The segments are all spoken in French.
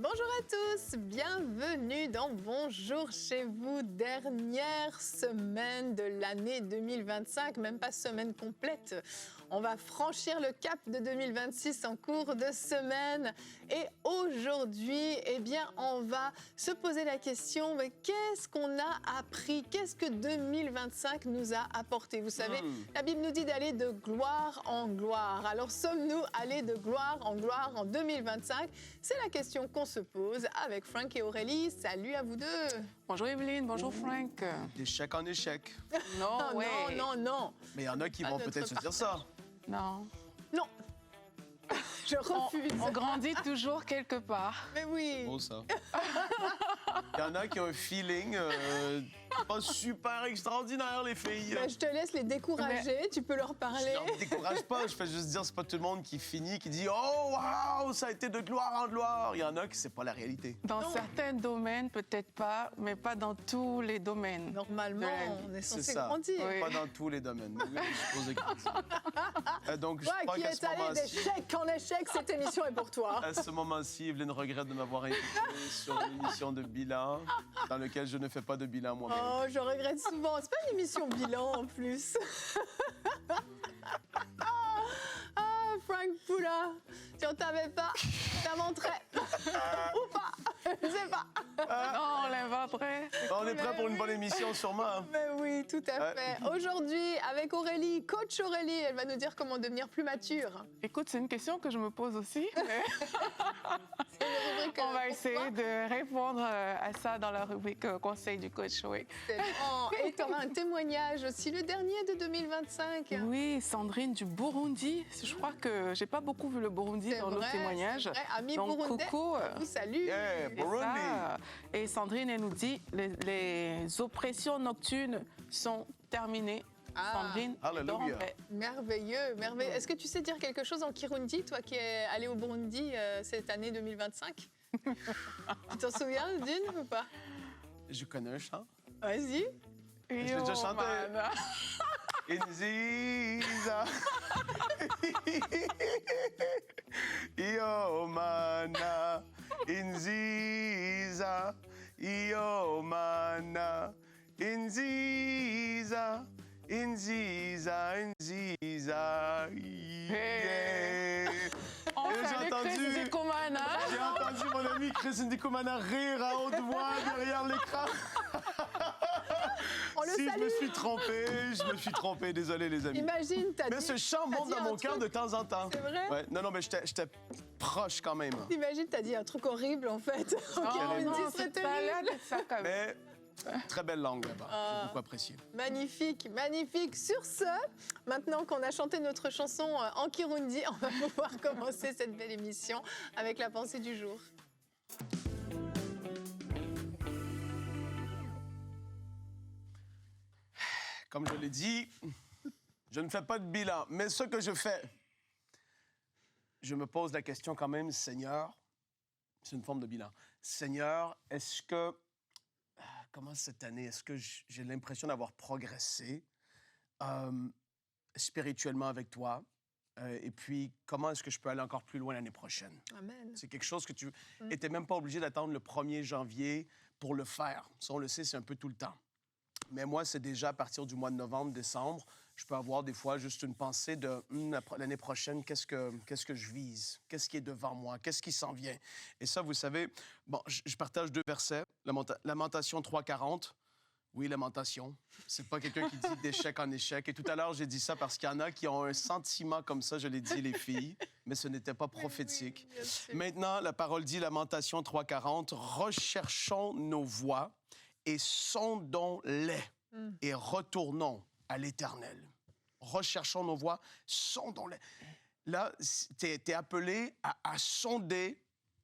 Bonjour à tous, bienvenue dans Bonjour chez vous, dernière semaine de l'année 2025, même pas semaine complète. On va franchir le cap de 2026 en cours de semaine et aujourd'hui, eh bien, on va se poser la question, mais qu'est-ce qu'on a appris? Qu'est-ce que 2025 nous a apporté? Vous savez, la Bible nous dit d'aller de gloire en gloire. Alors, sommes-nous allés de gloire en 2025? C'est la question qu'on se pose avec Frank et Aurélie. Salut à vous deux. Bonjour Evelyne, bonjour Frank. D'échec en échec. Non, ouais. Non. Mais il y en a qui vont peut-être se dire ça. Non. Non. Je refuse. On grandit toujours quelque part. Mais oui. Beau ça. Il y en a qui ont un feeling pas super extraordinaire, les filles. Ben, je te laisse les décourager, tu peux leur parler. Je ne décourage pas, je fais juste dire, c'est pas tout le monde qui finit, qui dit « Oh, wow, ça a été de gloire en gloire ». Il y en a qui c'est pas la réalité. Dans certains domaines, peut-être pas, mais pas dans tous les domaines. Normalement, on est censé grandir. Oui. Pas dans tous les domaines. Oui, je suppose que donc, je crois qui qu'à est ce allé moment-ci... d'échec en échec, cette émission est pour toi. À ce moment-ci, Evelyne regrette de m'avoir invité sur une émission de bilan dans laquelle je ne fais pas de bilan moi-même. Oh, je regrette souvent. C'est pas une émission bilan en plus. Ah, Frank Poula, si on t'avait pas, t'inventerais. Ou pas, je sais pas. Non, on l'inventerait. On est prêt pour une bonne émission, sûrement. Mais oui, tout à fait. Aujourd'hui, avec Aurélie, coach Aurélie, elle va nous dire comment devenir plus mature. Écoute, c'est une question que je me pose aussi. Mais... on va essayer de répondre à ça dans la rubrique Conseil du coach. Oui. C'est bon. Et tu auras un témoignage aussi, le dernier de 2025. Oui, Sandrine du Burundi. Je crois que j'ai pas beaucoup vu le Burundi dans nos témoignages. Ami donc, burundais, coucou. vous salue. Yeah, Burundi. Et Sandrine, elle nous dit les oppressions nocturnes sont terminées. Sandrine, dors en paix. Merveilleux, merveilleux. Est-ce que tu sais dire quelque chose en Kirundi, toi qui es allé au Burundi cette année 2025? Tu t'en souviens d'une ou pas? Je connais un chant. Vas-y. Je l'ai déjà chanté. Inziza. Yo mana. Inziza. Yo mana. Inziza. Inziza. Inziza. Yeah. On j'ai fait entendu- Chris Ndikumana. J'ai entendu mon ami Chris Ndikumana rire à haute voix derrière l'écran. On le Si salue. je me suis trompé, désolé les amis. Imagine, t'as Mais dit... ce chant monte dit dans un mon cœur truc. de temps en temps. C'est vrai? Ouais. Non, mais j'étais proche quand même. Imagine, t'as dit un truc horrible, en fait. En Non, Kirundi, non, ce serait ça a l'air terrible. d'être ça quand même. Mais très belle langue là-bas. J'ai beaucoup apprécié. Magnifique, magnifique. Sur ce, maintenant qu'on a chanté notre chanson en Kirundi, on va pouvoir commencer cette belle émission avec la pensée du jour. Comme je l'ai dit, je ne fais pas de bilan. Mais ce que je fais, je me pose la question quand même, Seigneur, c'est une forme de bilan. Seigneur, est-ce que, comment cette année, est-ce que j'ai l'impression d'avoir progressé spirituellement avec toi? Et puis, comment est-ce que je peux aller encore plus loin l'année prochaine? Amen. C'est quelque chose que tu n'étais même pas obligé d'attendre le 1er janvier pour le faire. Ça, on le sait, c'est un peu tout le temps. Mais moi, c'est déjà à partir du mois de novembre, décembre, je peux avoir des fois juste une pensée de l'année prochaine, qu'est-ce que je vise? Qu'est-ce qui est devant moi? Qu'est-ce qui s'en vient? Et ça, vous savez, bon, je partage 2 versets. Lamentation 3:40. Oui, lamentation. C'est pas quelqu'un qui dit d'échec en échec. Et tout à l'heure, j'ai dit ça parce qu'il y en a qui ont un sentiment comme ça, je l'ai dit, les filles, mais ce n'était pas prophétique. Oui, bien sûr. Maintenant, la parole dit, Lamentation 3:40, recherchons nos voies et sondons-les et retournons à l'Éternel. Recherchons nos voies, sondons-les. Là, t'es appelé à sonder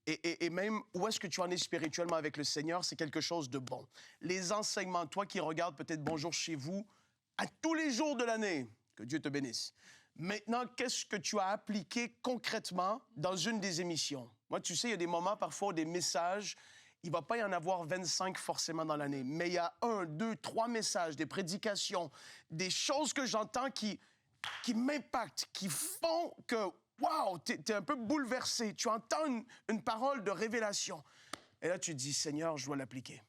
et même où est-ce que tu en es spirituellement avec le Seigneur, c'est quelque chose de bon. Les enseignements, toi qui regardes peut-être Bonjour chez vous, à tous les jours de l'année, que Dieu te bénisse. Maintenant, qu'est-ce que tu as appliqué concrètement dans une des émissions? Moi, tu sais, il y a des moments, parfois, des messages, il ne va pas y en avoir 25 forcément dans l'année, mais il y a 1, 2, 3 messages, des prédications, des choses que j'entends qui m'impactent, qui font que wow, tu es un peu bouleversé. Tu entends une parole de révélation. Et là, tu te dis, Seigneur, je dois l'appliquer.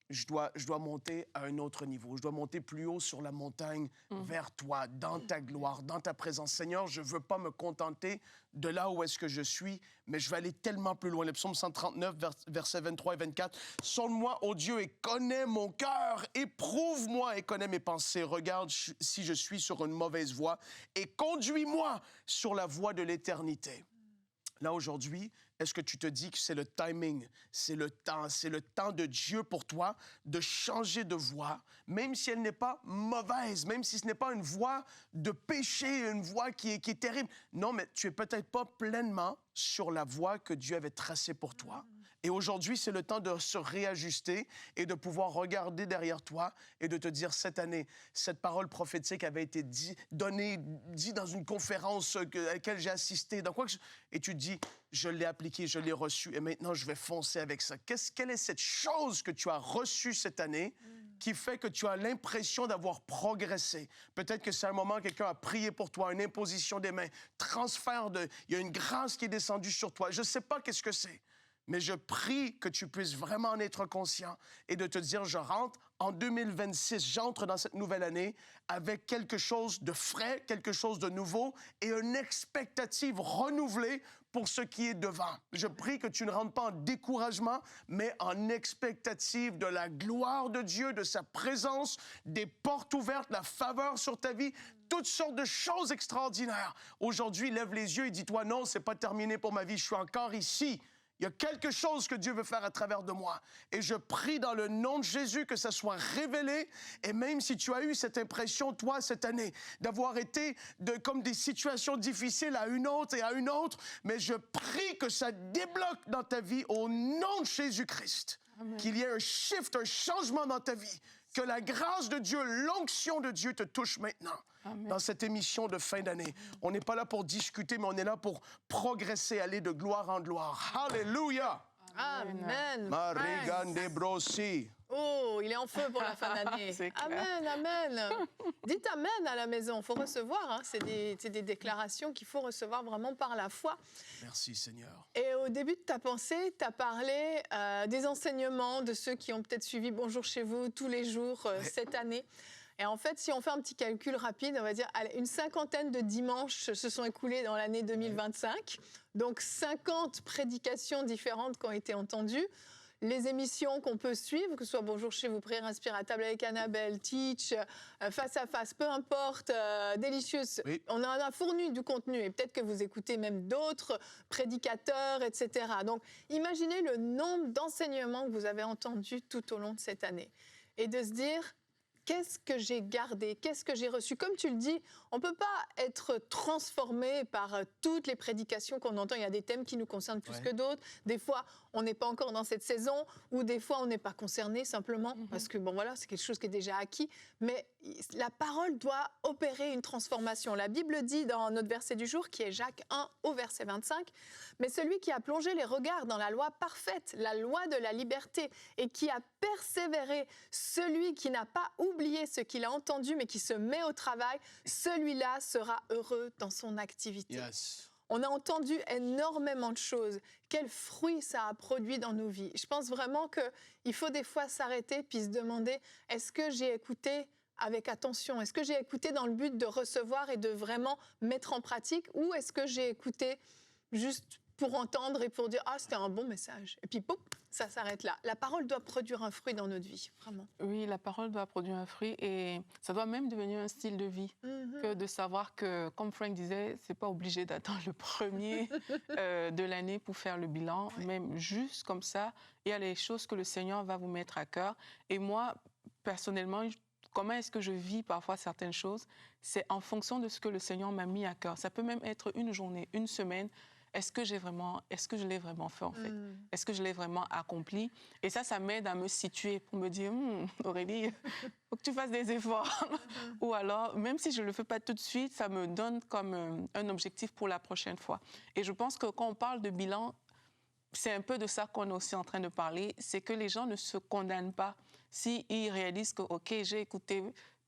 Je dois monter à un autre niveau. Je dois monter plus haut sur la montagne vers toi, dans ta gloire, dans ta présence. Seigneur, je ne veux pas me contenter de là où est-ce que je suis, mais je vais aller tellement plus loin. Le psaume 139, versets 23 et 24. « Sonde-moi, ô Dieu, et connais mon cœur. Éprouve-moi et connais mes pensées. Regarde si je suis sur une mauvaise voie et conduis-moi sur la voie de l'éternité. » Là, aujourd'hui, est-ce que tu te dis que c'est le timing, c'est le temps de Dieu pour toi de changer de voie, même si elle n'est pas mauvaise, même si ce n'est pas une voie de péché, une voie qui est terrible. Non, mais tu es peut-être pas pleinement sur la voie que Dieu avait tracée pour toi. Et aujourd'hui, c'est le temps de se réajuster et de pouvoir regarder derrière toi et de te dire, cette année, cette parole prophétique avait été dit dans une conférence à laquelle j'ai assisté. Et tu te dis, je l'ai appliqué, je l'ai reçu et maintenant, je vais foncer avec ça. Quelle est cette chose que tu as reçue cette année qui fait que tu as l'impression d'avoir progressé? Peut-être que c'est un moment, quelqu'un a prié pour toi, une imposition des mains, il y a une grâce qui est descendue sur toi. Je ne sais pas qu'est-ce que c'est. Mais je prie que tu puisses vraiment en être conscient et de te dire, je rentre en 2026, j'entre dans cette nouvelle année avec quelque chose de frais, quelque chose de nouveau et une expectative renouvelée pour ce qui est devant. Je prie que tu ne rentres pas en découragement, mais en expectative de la gloire de Dieu, de sa présence, des portes ouvertes, la faveur sur ta vie, toutes sortes de choses extraordinaires. Aujourd'hui, lève les yeux et dis-toi, non, c'est pas terminé pour ma vie, je suis encore ici. Il y a quelque chose que Dieu veut faire à travers de moi. Et je prie dans le nom de Jésus que ça soit révélé. Et même si tu as eu cette impression, toi, cette année, d'avoir été comme des situations difficiles à une autre et à une autre, mais je prie que ça débloque dans ta vie au nom de Jésus-Christ. Amen. Qu'il y ait un shift, un changement dans ta vie. Que la grâce de Dieu, l'onction de Dieu te touche maintenant. Amen. Dans cette émission de fin d'année. On n'est pas là pour discuter, mais on est là pour progresser, aller de gloire en gloire. Alléluia! Amen. Marigande brosi. Oh, il est en feu pour la fin d'année. Amen, amen. Dites amen à la maison, il faut recevoir. Hein. C'est des déclarations qu'il faut recevoir vraiment par la foi. Merci Seigneur. Et au début de ta pensée, tu as parlé des enseignements de ceux qui ont peut-être suivi Bonjour chez vous tous les jours cette année. Et en fait, si on fait un petit calcul rapide, on va dire une 50aine de dimanches se sont écoulés dans l'année 2025. Donc 50 prédications différentes qui ont été entendues. Les émissions qu'on peut suivre, que ce soit Bonjour chez vous, Prière inspire à table avec Annabelle, Teach, Face à face, peu importe, Délicieuse. Oui. On en a fourni du contenu et peut-être que vous écoutez même d'autres prédicateurs, etc. Donc, imaginez le nombre d'enseignements que vous avez entendus tout au long de cette année. Et de se dire, qu'est-ce que j'ai gardé? Qu'est-ce que j'ai reçu? Comme tu le dis, on ne peut pas être transformé par toutes les prédications qu'on entend. Il y a des thèmes qui nous concernent plus que d'autres. Des fois, on n'est pas encore dans cette saison, ou des fois, on n'est pas concerné simplement parce que, bon, voilà, c'est quelque chose qui est déjà acquis. Mais la parole doit opérer une transformation. La Bible dit dans notre verset du jour, qui est Jacques 1 au verset 25, « Mais celui qui a plongé les regards dans la loi parfaite, la loi de la liberté, et qui a persévéré, celui qui n'a pas oublié ce qu'il a entendu, mais qui se met au travail, celui-là sera heureux dans son activité. Yes. » On a entendu énormément de choses. Quels fruits ça a produit dans nos vies. Je pense vraiment qu'il faut des fois s'arrêter puis se demander, est-ce que j'ai écouté avec attention? Est-ce que j'ai écouté dans le but de recevoir et de vraiment mettre en pratique? Ou est-ce que j'ai écouté juste pour entendre et pour dire « Ah, c'était un bon message ». Et puis, pouf, ça s'arrête là. La parole doit produire un fruit dans notre vie, vraiment. Oui, la parole doit produire un fruit et ça doit même devenir un style de vie. Que de savoir que, comme Frank disait, c'est pas obligé d'attendre le premier de l'année pour faire le bilan. Ouais. Même juste comme ça, il y a les choses que le Seigneur va vous mettre à cœur. Et moi, personnellement, comment est-ce que je vis parfois certaines choses? C'est en fonction de ce que le Seigneur m'a mis à cœur. Ça peut même être une journée, une semaine. Est-ce que je l'ai vraiment fait en fait? Est-ce que je l'ai vraiment accompli? Et ça m'aide à me situer pour me dire, Aurélie, il faut que tu fasses des efforts. Ou alors, même si je ne le fais pas tout de suite, ça me donne comme un objectif pour la prochaine fois. Et je pense que quand on parle de bilan, c'est un peu de ça qu'on est aussi en train de parler, c'est que les gens ne se condamnent pas s'ils réalisent que, OK, j'ai écouté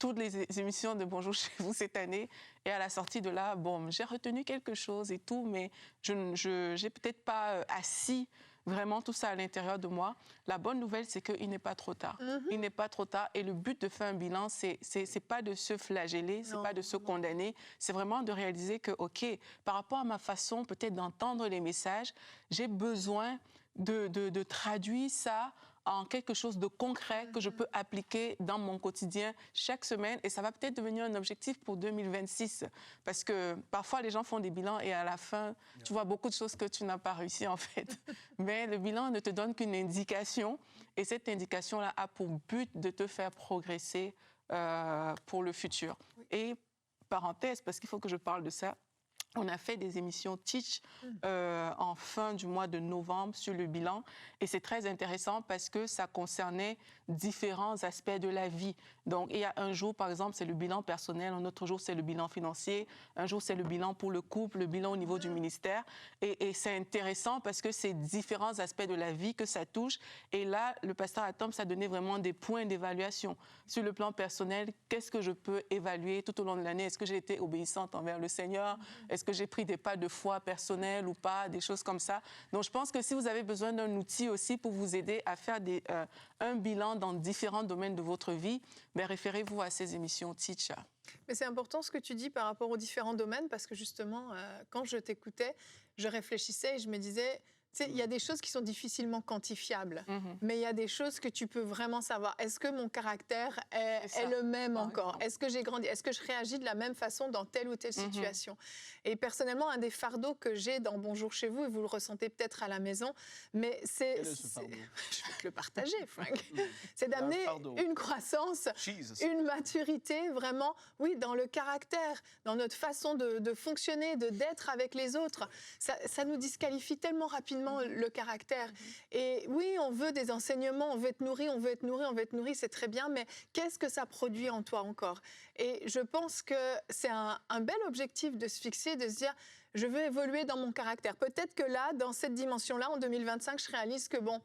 toutes les émissions de Bonjour chez vous cette année. Et à la sortie de là, bon, j'ai retenu quelque chose et tout, mais je n'ai peut-être pas assis vraiment tout ça à l'intérieur de moi. La bonne nouvelle, c'est qu'il n'est pas trop tard. Il n'est pas trop tard. Et le but de faire un bilan, c'est pas de se flageller, c'est pas de se condamner. C'est vraiment de réaliser que, OK, par rapport à ma façon peut-être d'entendre les messages, j'ai besoin de traduire ça en quelque chose de concret que je peux appliquer dans mon quotidien chaque semaine. Et ça va peut-être devenir un objectif pour 2026. Parce que parfois, les gens font des bilans et à la fin, tu vois beaucoup de choses que tu n'as pas réussi, en fait. Mais le bilan ne te donne qu'une indication. Et cette indication-là a pour but de te faire progresser pour le futur. Et parenthèse, parce qu'il faut que je parle de ça, on a fait des émissions Teach en fin du mois de novembre sur le bilan. Et c'est très intéressant parce que ça concernait différents aspects de la vie. Donc, il y a un jour, par exemple, c'est le bilan personnel. Un autre jour, c'est le bilan financier. Un jour, c'est le bilan pour le couple, le bilan au niveau du ministère. Et c'est intéressant parce que c'est différents aspects de la vie que ça touche. Et là, le pasteur Atom, ça donnait vraiment des points d'évaluation. Sur le plan personnel, qu'est-ce que je peux évaluer tout au long de l'année? Est-ce que j'ai été obéissante envers le Seigneur? Est-ce que j'ai pris des pas de foi personnels ou pas, des choses comme ça. Donc, je pense que si vous avez besoin d'un outil aussi pour vous aider à faire un bilan dans différents domaines de votre vie, ben, référez-vous à ces émissions Teach. Mais c'est important ce que tu dis par rapport aux différents domaines, parce que justement, quand je t'écoutais, je réfléchissais et je me disais... Tu sais, il y a des choses qui sont difficilement quantifiables, mais il y a des choses que tu peux vraiment savoir. Est-ce que mon caractère est le même encore? Est-ce que j'ai grandi? Est-ce que je réagis de la même façon dans telle ou telle situation? Et personnellement, un des fardeaux que j'ai dans Bonjour chez vous, et vous le ressentez peut-être à la maison, mais c'est... Je vais te le partager, Frank. C'est d'amener une croissance, une maturité, vraiment, oui, dans le caractère, dans notre façon de fonctionner, d'être avec les autres. Ça nous disqualifie tellement rapidement le caractère. Et oui, on veut des enseignements, on veut être nourri, on veut être nourri, on veut être nourri, c'est très bien, mais qu'est-ce que ça produit en toi encore? Et je pense que c'est un bel objectif de se fixer, de se dire, je veux évoluer dans mon caractère. Peut-être que là, dans cette dimension-là, en 2025, je réalise que bon...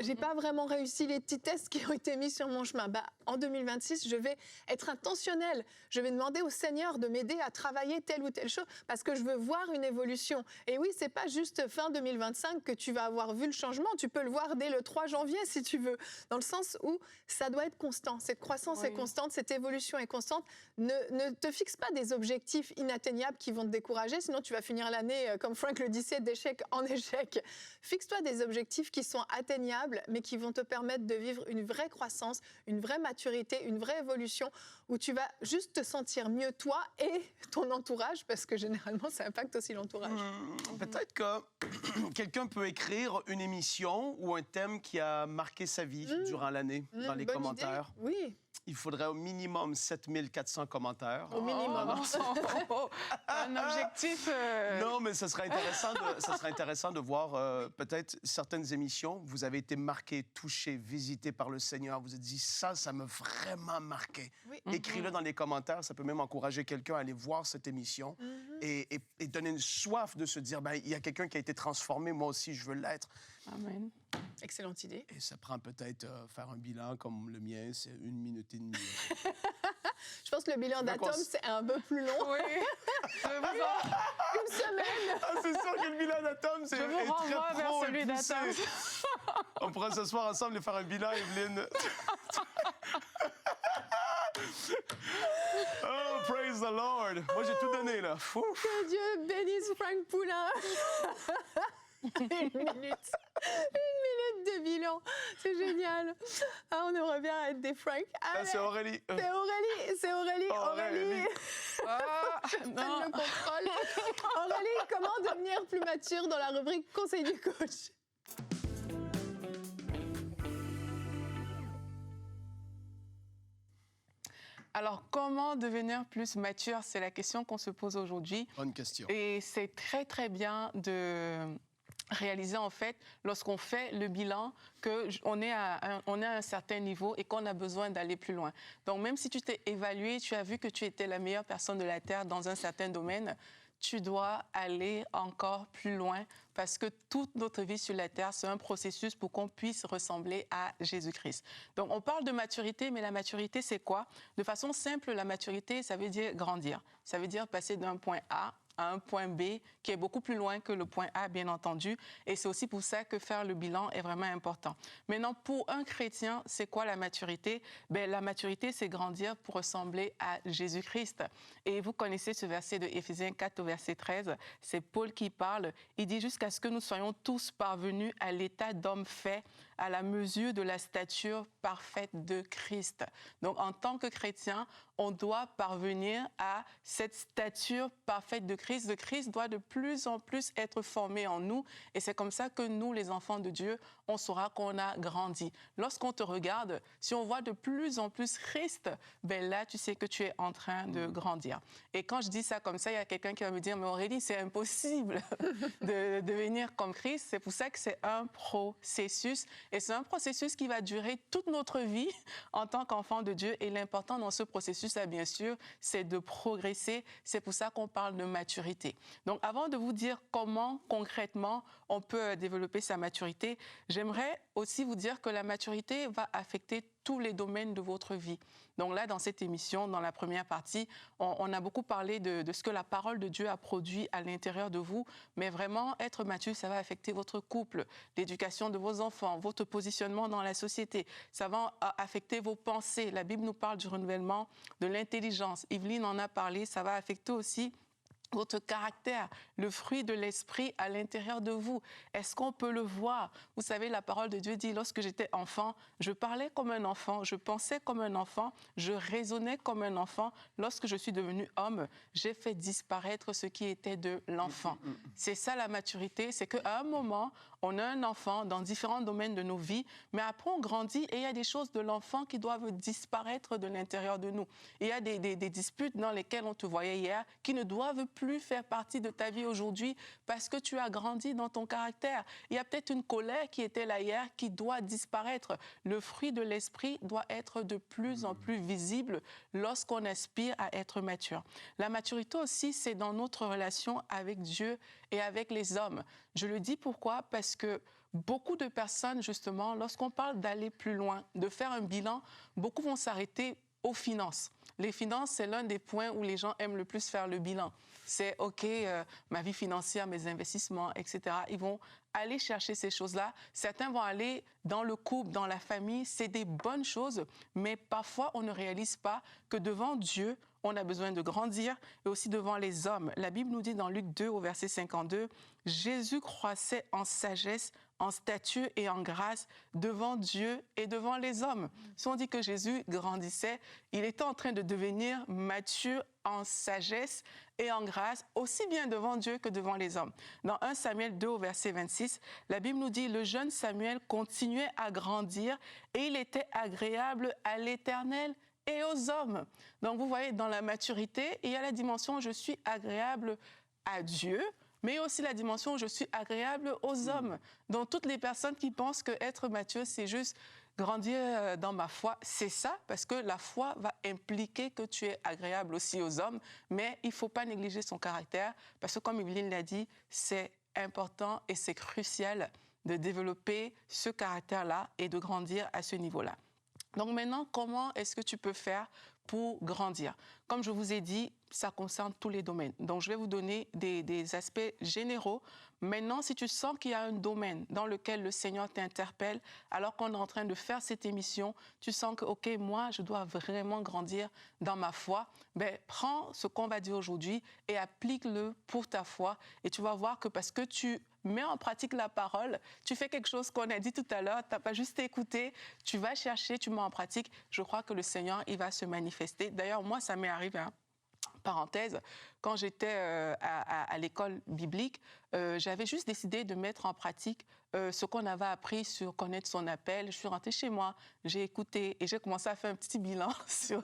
j'ai pas vraiment réussi les petits tests qui ont été mis sur mon chemin. Bah, en 2026, je vais être intentionnelle. Je vais demander au Seigneur de m'aider à travailler telle ou telle chose parce que je veux voir une évolution. Et oui, c'est pas juste fin 2025 que tu vas avoir vu le changement. Tu peux le voir dès le 3 janvier si tu veux. Dans le sens où ça doit être constant. Cette croissance est constante, cette évolution est constante. Ne te fixe pas des objectifs inatteignables qui vont te décourager. Sinon, tu vas finir l'année, comme Frank le disait, d'échec en échec. Fixe-toi des objectifs qui sont atteignables, mais qui vont te permettre de vivre une vraie croissance, une vraie maturité, une vraie évolution, où tu vas juste te sentir mieux toi et ton entourage, parce que généralement, ça impacte aussi l'entourage. Peut-être que quelqu'un peut écrire une émission ou un thème qui a marqué sa vie durant l'année dans les commentaires. Idée. Oui. Il faudrait au minimum 7400 commentaires. Au minimum. Un objectif... Non, mais ce serait intéressant de voir peut-être certaines émissions. Vous avez été marqué, touché, visité par le Seigneur. Vous vous êtes dit, ça m'a vraiment marqué. Oui. Écris-le dans les commentaires. Ça peut même encourager quelqu'un à aller voir cette émission et donner une soif de se dire, ben, il y a quelqu'un qui a été transformé, moi aussi, je veux l'être. Amen. Excellente idée. Et ça prend peut-être faire un bilan comme le mien, c'est 1 minute et demie. Je pense que le bilan d'Atom, c'est un peu plus long. Oui. Une semaine. Ah, c'est sûr que le bilan d'Atom, c'est très pro. Je vous renvoie vers celui d'Atom. On pourra s'asseoir ensemble et faire un bilan, Evelyne. Oh, praise the Lord. Moi, j'ai tout donné, là. Ouf. Que Dieu bénisse Frank Poulin. 1 minute. 1 minute de bilan. C'est génial. Ah, on aimerait bien être des Frank. Ah, c'est Aurélie. C'est Aurélie. Aurélie. Ah, non. Le contrôle. Aurélie, comment devenir plus mature dans la rubrique Conseil du coach? Alors, comment devenir plus mature? C'est la question qu'on se pose aujourd'hui. Bonne question. Et c'est très, très bien de réaliser, en fait, lorsqu'on fait le bilan, qu'on est à un certain niveau et qu'on a besoin d'aller plus loin. Donc, même si tu t'es évalué, tu as vu que tu étais la meilleure personne de la Terre dans un certain domaine, tu dois aller encore plus loin parce que toute notre vie sur la terre, c'est un processus pour qu'on puisse ressembler à Jésus-Christ. Donc, on parle de maturité, mais la maturité, c'est quoi? De façon simple, la maturité, ça veut dire grandir. Ça veut dire passer d'un point A à un point B qui est beaucoup plus loin que le point A, bien entendu. Et c'est aussi pour ça que faire le bilan est vraiment important. Maintenant, pour un chrétien, c'est quoi la maturité? Bien, la maturité, c'est grandir pour ressembler à Jésus-Christ. Et vous connaissez ce verset de Éphésiens 4 au verset 13. C'est Paul qui parle. Il dit « Jusqu'à ce que nous soyons tous parvenus à l'état d'homme fait, à la mesure de la stature parfaite de Christ. » Donc, en tant que chrétien, on doit parvenir à cette stature parfaite de Christ. Le Christ doit de plus en plus être formé en nous. Et c'est comme ça que nous, les enfants de Dieu, on saura qu'on a grandi. Lorsqu'on te regarde, si on voit de plus en plus Christ, ben là, tu sais que tu es en train de grandir. Et quand je dis ça comme ça, il y a quelqu'un qui va me dire « Mais Aurélie, c'est impossible de devenir comme Christ. » C'est pour ça que c'est un processus. Et c'est un processus qui va durer toute notre vie en tant qu'enfant de Dieu. Et l'important dans ce processus-là, bien sûr, c'est de progresser. C'est pour ça qu'on parle de maturité. Donc, avant de vous dire comment, concrètement, on peut développer sa maturité, j'aimerais aussi vous dire que la maturité va affecter tous les domaines de votre vie. Donc là, dans cette émission, dans la première partie, on a beaucoup parlé de ce que la parole de Dieu a produit à l'intérieur de vous, mais vraiment, être mature, ça va affecter votre couple, l'éducation de vos enfants, votre positionnement dans la société. Ça va affecter vos pensées. La Bible nous parle du renouvellement de l'intelligence. Yveline en a parlé, ça va affecter aussi votre caractère, le fruit de l'esprit à l'intérieur de vous. Est-ce qu'on peut le voir? Vous savez, la parole de Dieu dit, lorsque j'étais enfant, je parlais comme un enfant, je pensais comme un enfant, je raisonnais comme un enfant. Lorsque je suis devenu homme, j'ai fait disparaître ce qui était de l'enfant. C'est ça la maturité, c'est qu'à un moment, on a un enfant dans différents domaines de nos vies, mais après on grandit et il y a des choses de l'enfant qui doivent disparaître de l'intérieur de nous. Il y a des disputes dans lesquelles on te voyait hier qui ne doivent plus faire partie de ta vie aujourd'hui parce que tu as grandi dans ton caractère. Il y a peut-être une colère qui était là hier qui doit disparaître. Le fruit de l'esprit doit être de plus en plus visible lorsqu'on aspire à être mature. La maturité aussi, c'est dans notre relation avec Dieu et avec les hommes. Je le dis pourquoi? Parce que beaucoup de personnes, justement, lorsqu'on parle d'aller plus loin, de faire un bilan, beaucoup vont s'arrêter aux finances. Les finances, c'est l'un des points où les gens aiment le plus faire le bilan. C'est OK, ma vie financière, mes investissements, etc. Ils vont aller chercher ces choses-là. Certains vont aller dans le couple, dans la famille. C'est des bonnes choses, mais parfois, on ne réalise pas que devant Dieu, on a besoin de grandir et aussi devant les hommes. La Bible nous dit dans Luc 2, au verset 52, « Jésus croissait en sagesse, en stature et en grâce devant Dieu et devant les hommes. » Si on dit que Jésus grandissait, il était en train de devenir mature en sagesse et en grâce, aussi bien devant Dieu que devant les hommes. Dans 1 Samuel 2, au verset 26, la Bible nous dit « Le jeune Samuel continuait à grandir et il était agréable à l'Éternel et aux hommes. » Donc vous voyez, dans la maturité, il y a la dimension « je suis agréable à Dieu », mais aussi la dimension où je suis agréable aux hommes. Donc, toutes les personnes qui pensent qu'être mature, c'est juste grandir dans ma foi, c'est ça, parce que la foi va impliquer que tu es agréable aussi aux hommes, mais il ne faut pas négliger son caractère, parce que comme Yveline l'a dit, c'est important et c'est crucial de développer ce caractère-là et de grandir à ce niveau-là. Donc maintenant, comment est-ce que tu peux faire pour grandir? Comme je vous ai dit, ça concerne tous les domaines. Donc, je vais vous donner des aspects généraux. Maintenant, si tu sens qu'il y a un domaine dans lequel le Seigneur t'interpelle, alors qu'on est en train de faire cette émission, tu sens que, OK, moi, je dois vraiment grandir dans ma foi, ben, prends ce qu'on va dire aujourd'hui et applique-le pour ta foi. Et tu vas voir que parce que tu mets en pratique la parole, tu fais quelque chose qu'on a dit tout à l'heure, tu n'as pas juste écouté, tu vas chercher, tu mets en pratique. Je crois que le Seigneur, il va se manifester. D'ailleurs, moi, ça m'est arrivé, hein. Parenthèse, quand j'étais à l'école biblique, j'avais juste décidé de mettre en pratique ce qu'on avait appris sur connaître son appel. Je suis rentrée chez moi, j'ai écouté et j'ai commencé à faire un petit bilan sur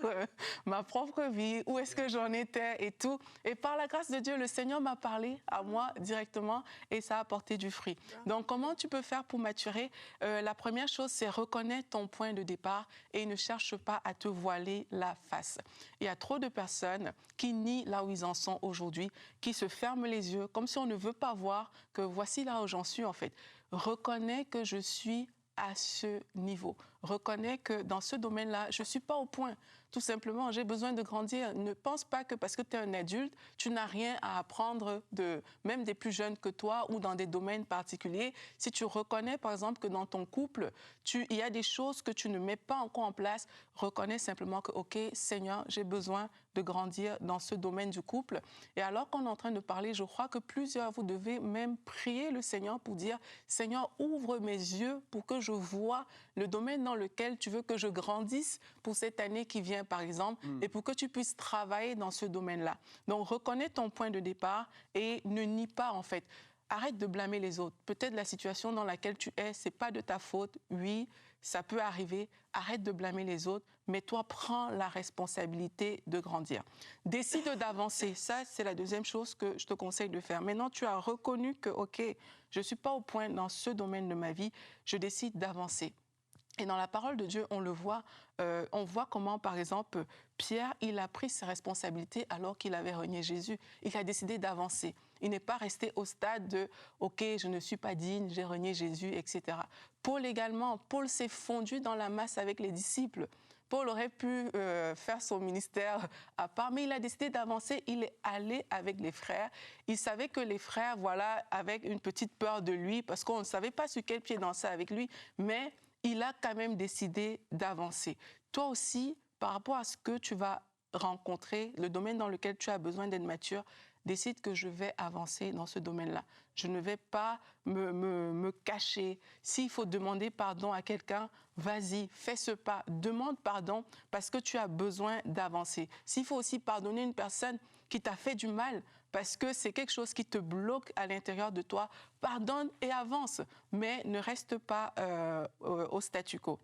ma propre vie, où est-ce que j'en étais et tout. Et par la grâce de Dieu, le Seigneur m'a parlé à moi directement et ça a apporté du fruit. Donc, comment tu peux faire pour maturer? La première chose, c'est reconnaître ton point de départ et ne cherche pas à te voiler la face. Il y a trop de personnes qui nient là où ils en sont aujourd'hui, qui se ferment les yeux comme si on ne veut pas voir que voici là où j'en suis en fait. Reconnais que je suis à ce niveau. Reconnais que dans ce domaine-là, je ne suis pas au point. Tout simplement, j'ai besoin de grandir. Ne pense pas que parce que tu es un adulte, tu n'as rien à apprendre même des plus jeunes que toi ou dans des domaines particuliers. Si tu reconnais, par exemple, que dans ton couple, il y a des choses que tu ne mets pas encore en place, reconnais simplement que, OK, Seigneur, j'ai besoin de grandir dans ce domaine du couple. Et alors qu'on est en train de parler, je crois que plusieurs, vous devez même prier le Seigneur pour dire, Seigneur, ouvre mes yeux pour que je voie le domaine dans lequel tu veux que je grandisse pour cette année qui vient, par exemple, et pour que tu puisses travailler dans ce domaine-là. Donc, reconnais ton point de départ et ne nie pas, en fait. Arrête de blâmer les autres. Peut-être la situation dans laquelle tu es, ce n'est pas de ta faute. Oui, ça peut arriver. Arrête de blâmer les autres, mais toi, prends la responsabilité de grandir. Décide d'avancer. Ça, c'est la deuxième chose que je te conseille de faire. Maintenant, tu as reconnu que, OK, je ne suis pas au point dans ce domaine de ma vie. Je décide d'avancer. Et dans la parole de Dieu, on le voit, on voit comment, par exemple, Pierre, il a pris ses responsabilités alors qu'il avait renié Jésus. Il a décidé d'avancer. Il n'est pas resté au stade de « OK, je ne suis pas digne, j'ai renié Jésus, etc. » Paul également, Paul s'est fondu dans la masse avec les disciples. Paul aurait pu faire son ministère à part, mais il a décidé d'avancer. Il est allé avec les frères. Il savait que les frères, voilà, avaient une petite peur de lui parce qu'on ne savait pas sur quel pied danser avec lui, mais il a quand même décidé d'avancer. Toi aussi, par rapport à ce que tu vas rencontrer, le domaine dans lequel tu as besoin d'être mature, décide que je vais avancer dans ce domaine-là. Je ne vais pas me cacher. S'il faut demander pardon à quelqu'un, vas-y, fais ce pas. Demande pardon parce que tu as besoin d'avancer. S'il faut aussi pardonner une personne qui t'a fait du mal, parce que c'est quelque chose qui te bloque à l'intérieur de toi, pardonne et avance, mais ne reste pas au statu quo.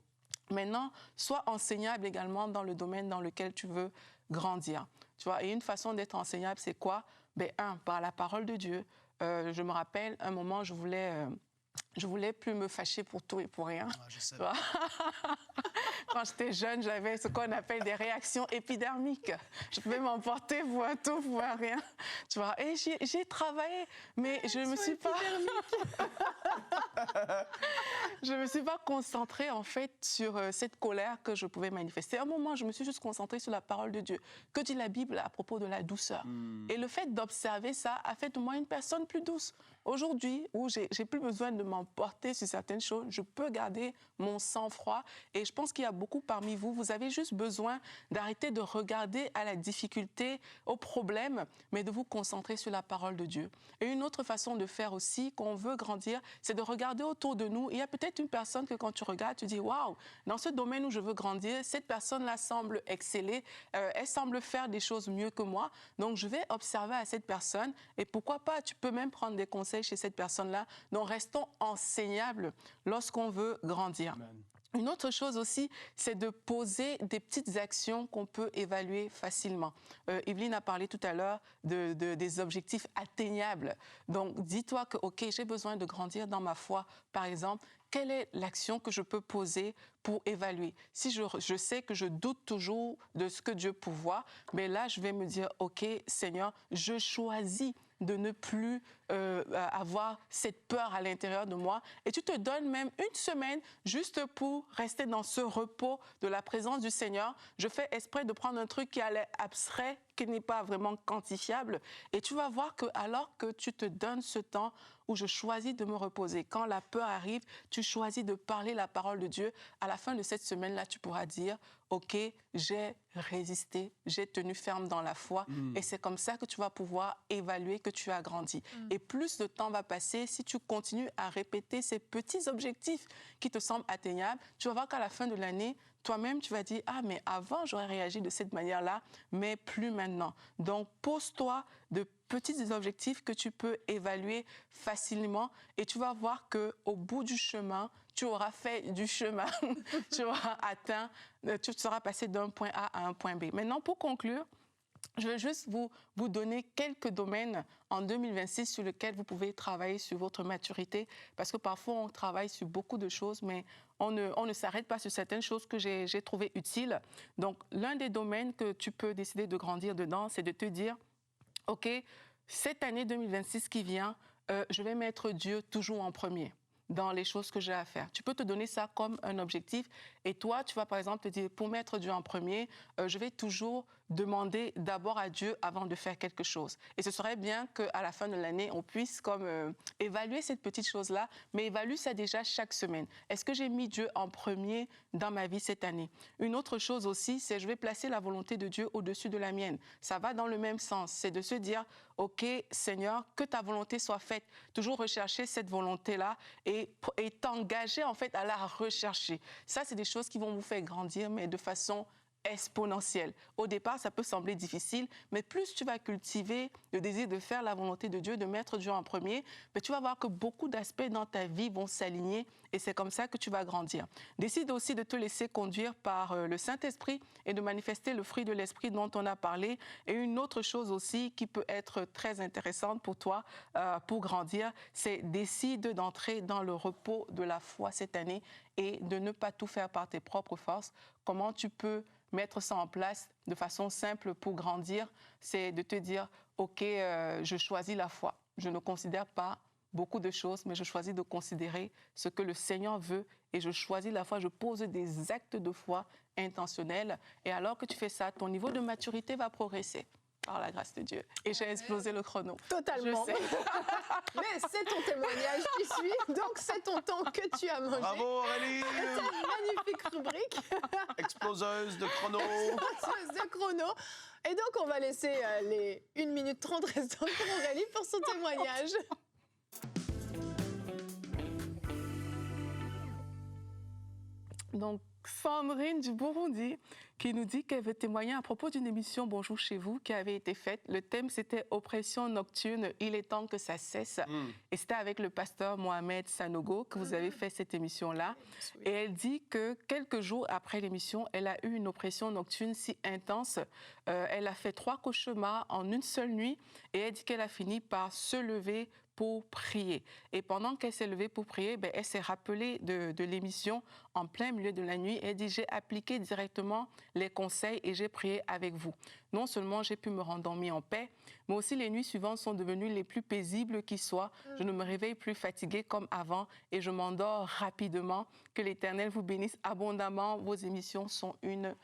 Maintenant, sois enseignable également dans le domaine dans lequel tu veux grandir. Tu vois, et une façon d'être enseignable, c'est quoi? Par la parole de Dieu. Je me rappelle, un moment, je voulais plus me fâcher pour tout et pour rien. Ah, je sais. Quand j'étais jeune, j'avais ce qu'on appelle des réactions épidermiques. Je pouvais m'emporter pour un tout, pour un rien. Tu vois, et j'ai travaillé, mais je me suis pas concentrée en fait sur cette colère que je pouvais manifester. À un moment, je me suis juste concentrée sur la parole de Dieu. Que dit la Bible à propos de la douceur? Et le fait d'observer ça a fait de moi une personne plus douce. Aujourd'hui, où j'ai plus besoin de m'emporter sur certaines choses, je peux garder mon sang-froid. Et je pense qu'il y a beaucoup parmi vous, vous avez juste besoin d'arrêter de regarder à la difficulté, au problème, mais de vous concentrer sur la parole de Dieu. Et une autre façon de faire aussi, quand on veut grandir, c'est de regarder autour de nous. Il y a peut-être une personne que quand tu regardes, tu dis « Waouh, dans ce domaine où je veux grandir, cette personne-là semble exceller, elle semble faire des choses mieux que moi. Donc, je vais observer à cette personne et pourquoi pas, tu peux même prendre des conseils chez cette personne-là. Donc, restons enseignables lorsqu'on veut grandir. Amen. Une autre chose aussi, c'est de poser des petites actions qu'on peut évaluer facilement. Evelyne a parlé tout à l'heure des objectifs atteignables. Donc, dis-toi que, OK, j'ai besoin de grandir dans ma foi. Par exemple, quelle est l'action que je peux poser pour évaluer? Si je sais que je doute toujours de ce que Dieu pourvoit, mais là, je vais me dire, OK, Seigneur, je choisis de ne plus avoir cette peur à l'intérieur de moi. Et tu te donnes même une semaine juste pour rester dans ce repos de la présence du Seigneur. Je fais exprès de prendre un truc qui a l'air abstrait, qui n'est pas vraiment quantifiable. Et tu vas voir que alors que tu te donnes ce temps où je choisis de me reposer, quand la peur arrive, tu choisis de parler la parole de Dieu, à la fin de cette semaine-là, tu pourras dire, OK, j'ai résisté, j'ai tenu ferme dans la foi. Et c'est comme ça que tu vas pouvoir évaluer que tu as grandi. Et plus de temps va passer, si tu continues à répéter ces petits objectifs qui te semblent atteignables, tu vas voir qu'à la fin de l'année, toi-même, tu vas dire, ah, mais avant, j'aurais réagi de cette manière-là, mais plus maintenant. Donc, pose-toi de petits objectifs que tu peux évaluer facilement et tu vas voir qu'au bout du chemin, tu auras fait du chemin, tu auras atteint, tu seras passé d'un point A à un point B. Maintenant, pour conclure, je vais juste vous donner quelques domaines en 2026 sur lesquels vous pouvez travailler sur votre maturité, parce que parfois on travaille sur beaucoup de choses, mais on ne s'arrête pas sur certaines choses que j'ai trouvées utiles. Donc, l'un des domaines que tu peux décider de grandir dedans, c'est de te dire, OK, cette année 2026 qui vient, je vais mettre Dieu toujours en premier dans les choses que j'ai à faire. Tu peux te donner ça comme un objectif et toi, tu vas par exemple te dire, pour mettre Dieu en premier, je vais toujours demander d'abord à Dieu avant de faire quelque chose. Et ce serait bien qu'à la fin de l'année, on puisse comme évaluer cette petite chose-là, mais évalue ça déjà chaque semaine. Est-ce que j'ai mis Dieu en premier dans ma vie cette année? Une autre chose aussi, c'est je vais placer la volonté de Dieu au-dessus de la mienne. Ça va dans le même sens, c'est de se dire, OK, Seigneur, que ta volonté soit faite. Toujours rechercher cette volonté-là et t'engager en fait à la rechercher. Ça, c'est des choses qui vont vous faire grandir, mais de façon exponentielle. Au départ, ça peut sembler difficile, mais plus tu vas cultiver le désir de faire la volonté de Dieu, de mettre Dieu en premier, mais tu vas voir que beaucoup d'aspects dans ta vie vont s'aligner et c'est comme ça que tu vas grandir. Décide aussi de te laisser conduire par le Saint-Esprit et de manifester le fruit de l'Esprit dont on a parlé. Et une autre chose aussi qui peut être très intéressante pour toi, pour grandir, c'est décide d'entrer dans le repos de la foi cette année et de ne pas tout faire par tes propres forces. Comment tu peux mettre ça en place de façon simple pour grandir, c'est de te dire, OK, je choisis la foi. Je ne considère pas beaucoup de choses, mais je choisis de considérer ce que le Seigneur veut et je choisis la foi. Je pose des actes de foi intentionnels. Et alors que tu fais ça, ton niveau de maturité va progresser. Par la grâce de Dieu. Et j'ai explosé le chrono. Totalement. Je sais. Mais c'est ton témoignage qui suit, donc c'est ton temps que tu as mangé. Bravo Aurélie! C'est une magnifique rubrique. Exploseuse de chrono. Exploseuse de chrono. Et donc, on va laisser les 1 minute 30 restantes pour Aurélie pour son témoignage. Donc, Sandrine du Burundi qui nous dit qu'elle veut témoigner à propos d'une émission Bonjour chez vous qui avait été faite. Le thème, c'était Oppression nocturne, il est temps que ça cesse. Et c'était avec le pasteur Mohamed Sanogo que vous avez fait cette émission-là. Et elle dit que quelques jours après l'émission, elle a eu une oppression nocturne si intense. Elle a fait 3 cauchemars en une seule nuit et elle dit qu'elle a fini par se lever pour prier. Et pendant qu'elle s'est levée pour prier, elle s'est rappelée de l'émission en plein milieu de la nuit. Elle dit, j'ai appliqué directement les conseils et j'ai prié avec vous. Non seulement j'ai pu me rendormir en paix, mais aussi les nuits suivantes sont devenues les plus paisibles qui soient. Je ne me réveille plus fatiguée comme avant et je m'endors rapidement. Que l'Éternel vous bénisse abondamment. Vos émissions sont une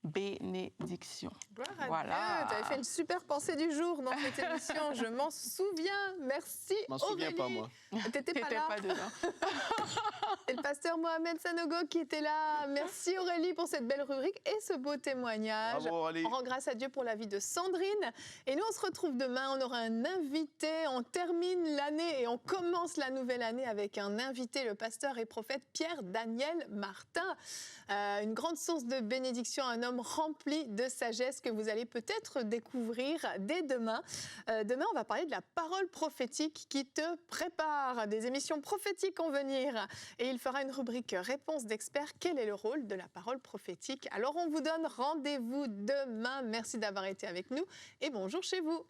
bénédiction. Gloire à Voilà. Dieu. Tu avais fait une super pensée du jour dans cette émission. Je m'en souviens. Merci, Je m'en souviens pas, moi. T'étais pas là. pas dedans. Et le pasteur Mohamed Sanogo qui était là. Merci Aurélie pour cette belle rubrique et ce beau témoignage. Bravo Aurélie. On rend grâce à Dieu pour la vie de Sandrine. Et nous, on se retrouve demain. On aura un invité. On termine l'année et on commence la nouvelle année avec un invité, le pasteur et prophète Pierre-Daniel Martin. Une grande source de bénédiction, un homme rempli de sagesse que vous allez peut-être découvrir dès demain. Demain, on va parler de la parole prophétique qui te prépare. Des émissions prophétiques en venir. Et il fera une rubrique réponse d'experts. Quel est le rôle de la parole prophétique? Alors, on vous donne rendez-vous demain. Merci d'avoir été avec nous et bonjour chez vous.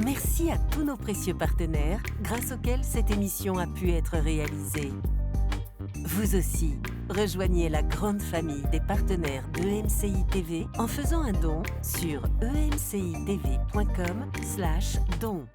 Merci à tous nos précieux partenaires, grâce auxquels cette émission a pu être réalisée. Vous aussi, rejoignez la grande famille des partenaires d'EMCI TV en faisant un don sur emcitv.com/don.